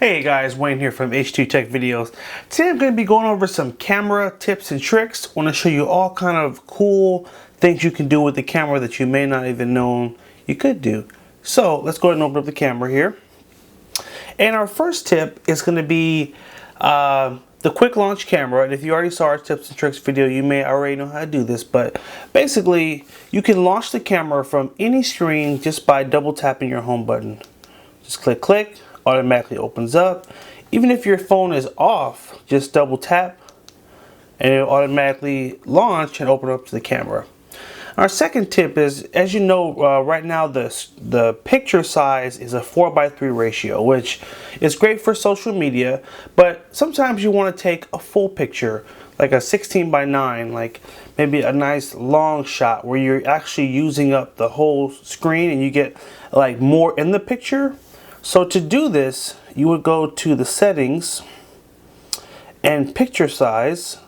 Hey guys, Wayne here from H2 Tech Videos. Today I'm going to be going over some camera tips and tricks. I want to show you all kind of cool things you can do with the camera that you may not even know you could do. So let's go ahead and open up the camera here. And our first tip is going to be the quick launch camera. And if you already saw our tips and tricks video, you may already know how to do this. But basically, you can launch the camera from any screen just by double tapping your home button. Just click, automatically opens up. Even if your phone is off, just double tap and it'll automatically launch and open up to the camera. Our second tip is, as you know, right now the picture size is a 4:3 ratio, which is great for social media, but sometimes you want to take a full picture, like a 16:9, like maybe a nice long shot where you're actually using up the whole screen and you get like more in the picture. So to do this, you would go to the settings and picture size,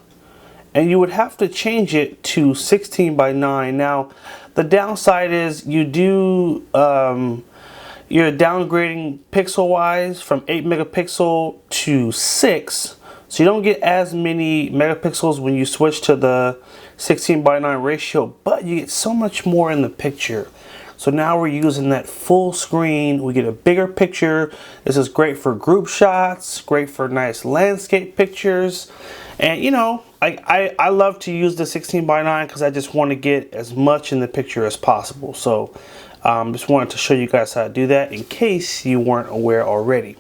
and you would have to change it to 16:9. Now, the downside is you're downgrading pixel wise from 8 megapixel to 6, so you don't get as many megapixels when you switch to the 16:9 ratio, but you get so much more in the picture. So now we're using that full screen. We get a bigger picture. This is great for group shots, great for nice landscape pictures. And you know, I love to use the 16:9 because I just want to get as much in the picture as possible. So just wanted to show you guys how to do that in case you weren't aware already.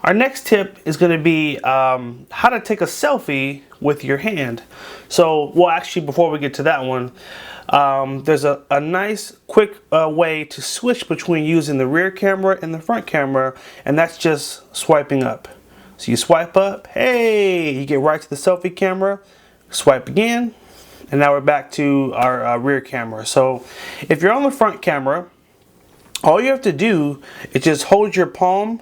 Our next tip is going to be how to take a selfie with your hand. So, well, actually, before we get to that one, there's a nice quick way to switch between using the rear camera and the front camera, and that's just swiping up. So you swipe up, hey, you get right to the selfie camera, swipe again, and now we're back to our rear camera. So if you're on the front camera, all you have to do is just hold your palm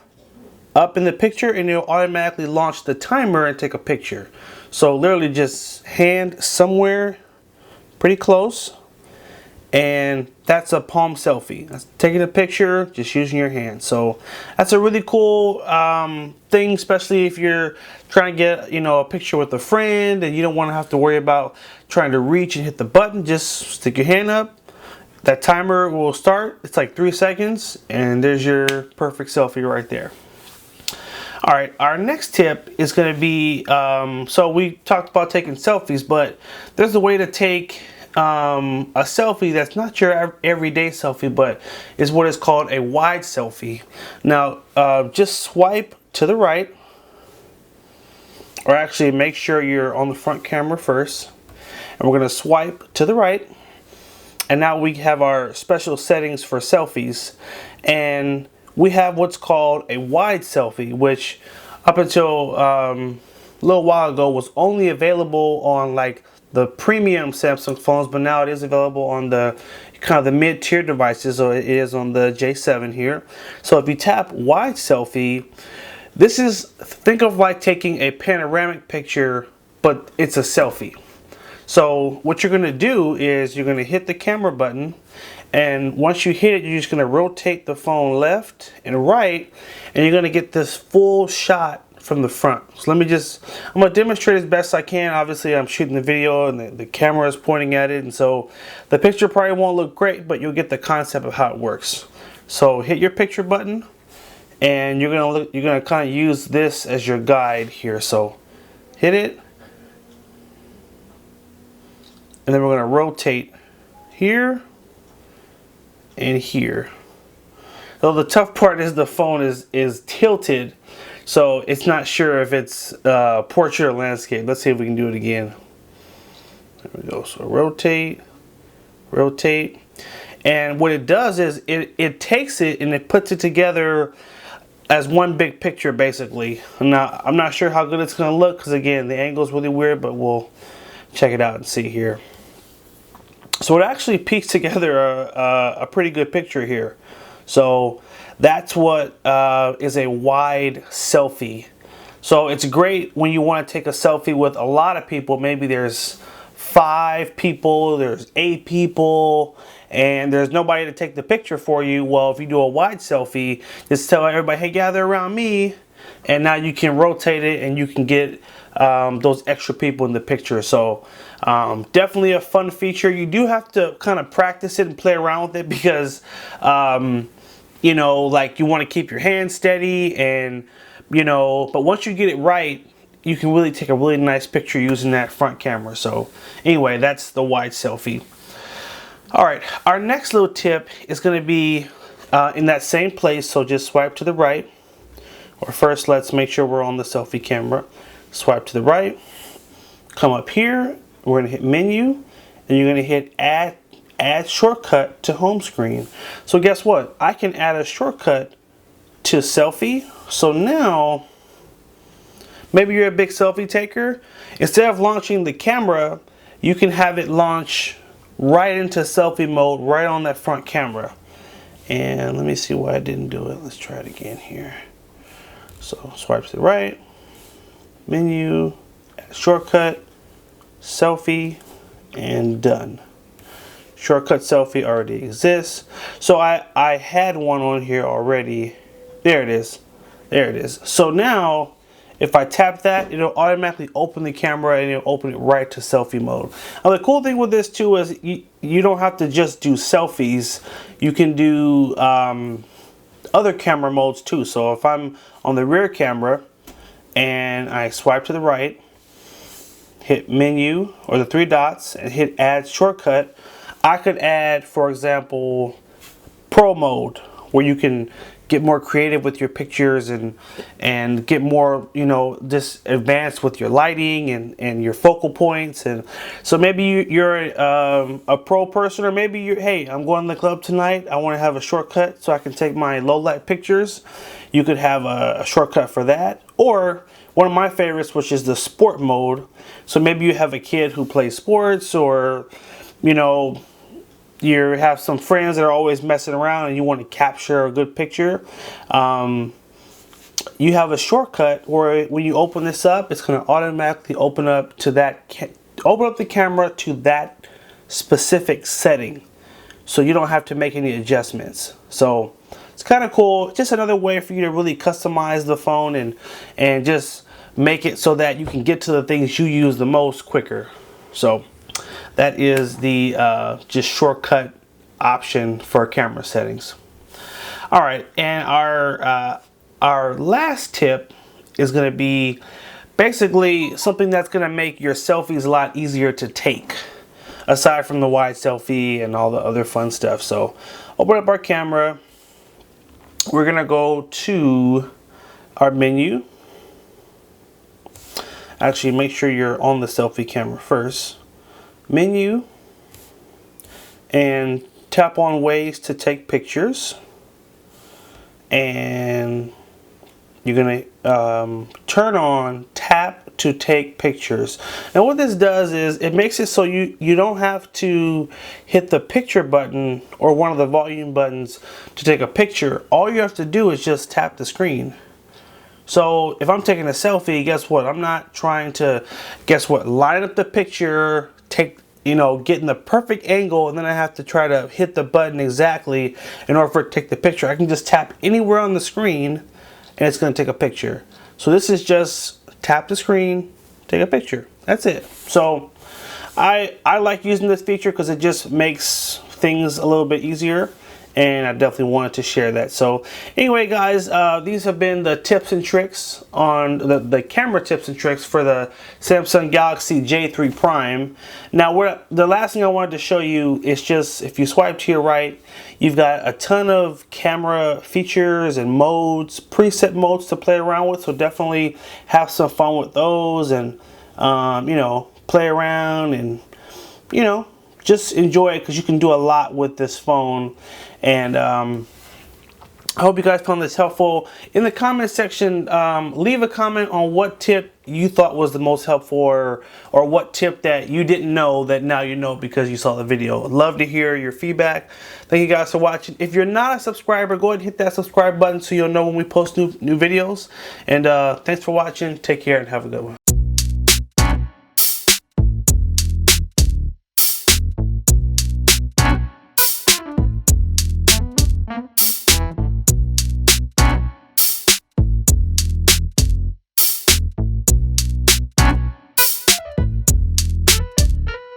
up in the picture and it'll automatically launch the timer and take a picture. So literally just hand somewhere pretty close, and that's a palm selfie. That's taking a picture just using your hand. So that's a really cool thing, especially if you're trying to get, you know, a picture with a friend and you don't want to have to worry about trying to reach and hit the button. Just stick your hand up, that timer will start. It's like 3 seconds, and there's your perfect selfie right there. All right, our next tip is going to be, so we talked about taking selfies, but there's a way to take a selfie that's not your everyday selfie, but is what is called a wide selfie. Now, just swipe to the right, or actually make sure you're on the front camera first, and we're going to swipe to the right, and now we have our special settings for selfies, and we have what's called a wide selfie, which up until a little while ago was only available on like the premium Samsung phones, but now it is available on the kind of the mid-tier devices. So it is on the J7 here. So if you tap wide selfie, this is, think of like taking a panoramic picture, but it's a selfie. So what you're going to do is you're going to hit the camera button, and once you hit it, you're just going to rotate the phone left and right, and you're going to get this full shot from the front. So I'm going to demonstrate as best I can. Obviously, I'm shooting the video and the camera is pointing at it, and so the picture probably won't look great, but you'll get the concept of how it works. So hit your picture button, and you're going to kind of use this as your guide here. So hit it, and then we're going to rotate here and here. So the tough part is the phone is tilted, so it's not sure if it's portrait or landscape. Let's see if we can do it again. There we go. So rotate, rotate, and what it does is it takes it and it puts it together as one big picture, basically. Now I'm not sure how good it's going to look because again the angle is really weird, but we'll check it out and see here. So it actually pieced together a pretty good picture here. So that's what is a wide selfie. So it's great when you want to take a selfie with a lot of people. Maybe there's 5 people, there's 8 people, and there's nobody to take the picture for you. Well, if you do a wide selfie, just tell everybody, hey, gather around me, and now you can rotate it and you can get those extra people in the picture. So definitely a fun feature. You do have to kind of practice it and play around with it because you know, like you want to keep your hand steady, and you know, but once you get it right, you can really take a really nice picture using that front camera. So anyway, that's the wide selfie. All right, our next little tip is going to be in that same place. So just swipe to the right, or first let's make sure we're on the selfie camera. Swipe to the right, come up here, we're going to hit menu, and you're going to hit add shortcut to home screen. So guess what? I can add a shortcut to selfie. So now, maybe you're a big selfie taker. Instead of launching the camera, you can have it launch right into selfie mode, right on that front camera. And let me see why I didn't do it. Let's try it again here. So swipe to the right, menu, shortcut, selfie, and done. Shortcut selfie already exists. So I had one on here already. There it is. There it is. So now if I tap that, it'll automatically open the camera and it'll open it right to selfie mode. Now the cool thing with this too is you don't have to just do selfies. You can do other camera modes too. So if I'm on the rear camera and I swipe to the right, hit menu or the three dots and hit add shortcut, I could add, for example, pro mode, where you can get more creative with your pictures and get more, you know, just advanced with your lighting and your focal points. And so maybe you're a pro person, or maybe you're, hey, I'm going to the club tonight, I want to have a shortcut so I can take my low light pictures. You could have a shortcut for that. Or one of my favorites, which is the sport mode. So maybe you have a kid who plays sports, or you know, you have some friends that are always messing around and you want to capture a good picture. You have a shortcut where when you open this up, it's going to automatically open up to that, open up the camera to that specific setting, so you don't have to make any adjustments. So it's kind of cool. Just another way for you to really customize the phone and just make it so that you can get to the things you use the most quicker. So that is the just shortcut option for camera settings. All right, and our last tip is going to be basically something that's going to make your selfies a lot easier to take, aside from the wide selfie and all the other fun stuff. So open up our camera. We're going to go to our menu. Actually, make sure you're on the selfie camera first. Menu, and tap on ways to take pictures, and you're gonna turn on tap to take pictures. And what this does is it makes it so you don't have to hit the picture button or one of the volume buttons to take a picture. All you have to do is just tap the screen. So if I'm taking a selfie, guess what? I'm not trying to, line up the picture, take, you know, get in the perfect angle, and then I have to try to hit the button exactly in order for it to take the picture. I can just tap anywhere on the screen and it's going to take a picture. So this is just tap the screen, take a picture. That's it. So I like using this feature because it just makes things a little bit easier, and I definitely wanted to share that. So anyway, guys, these have been the tips and tricks on the camera tips and tricks for the Samsung Galaxy J3 Prime. Now, the last thing I wanted to show you is just, if you swipe to your right, you've got a ton of camera features and modes, preset modes to play around with. So definitely have some fun with those, and you know, play around and, you know, just enjoy it, because you can do a lot with this phone. And I hope you guys found this helpful. In the comment section, leave a comment on what tip you thought was the most helpful, or what tip that you didn't know that now you know because you saw the video. I'd love to hear your feedback. Thank you guys for watching. If you're not a subscriber, go ahead and hit that subscribe button so you'll know when we post new videos. And thanks for watching. Take care and have a good one.